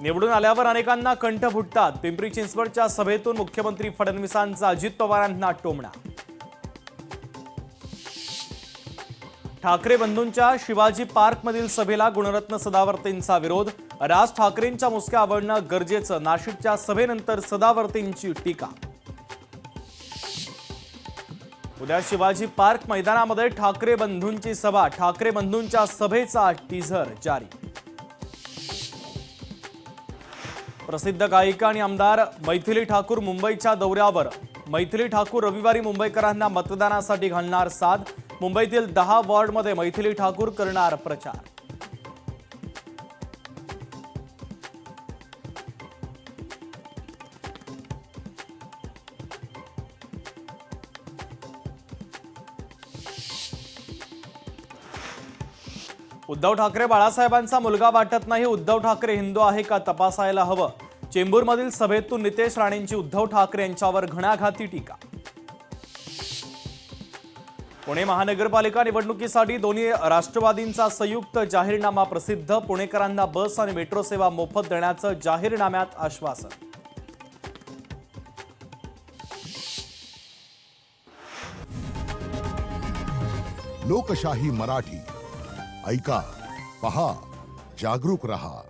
निवडून आल्यावर अनेकांना कंठ फुटतात. पिंपरी चिंचवडच्या सभेतून मुख्यमंत्री फडणवीसांचा अजित पवारांना टोमणा. ठाकरे बंधूंच्या शिवाजी पार्कमधील सभेला गुणरत्न सदावर्तेंचा विरोध. राज ठाकरेंच्या मुसक्या आवडणं गरजेचं. नाशिकच्या सभेनंतर सदावर्तेंची टीका. उद्या शिवाजी पार्क मैदानामध्ये ठाकरे बंधूंची सभा. ठाकरे बंधूंच्या सभेचा टीझर जारी. प्रसिद्ध गायिका आणि आमदार मैथिली ठाकूर मुंबईच्या दौऱ्यावर. मैथिली ठाकूर रविवारी मुंबईकरांना मतदानासाठी घालणार साद. मुंबईतील 10 वॉर्डमध्ये मैथिली ठाकूर करणार प्रचार. उद्धव ठाकरे बाळासाहेबांचा मुलगा वाटत नाही. उद्धव ठाकरे हिंदू आहे का तपासायला हवं. चेंबूरमधील सभेतून नितेश राणेंची उद्धव ठाकरे यांच्यावर घणाघाती टीका. पुणे महानगरपालिका निवडणुकीसाठी दोन्ही राष्ट्रवादींचा संयुक्त जाहीरनामा प्रसिद्ध. पुणेकरांना बस आणि मेट्रो सेवा मोफत देण्याचं जाहीरनाम्यात आश्वासन. लोकशाही मराठी ऐका, पहा, जागरूक रहा.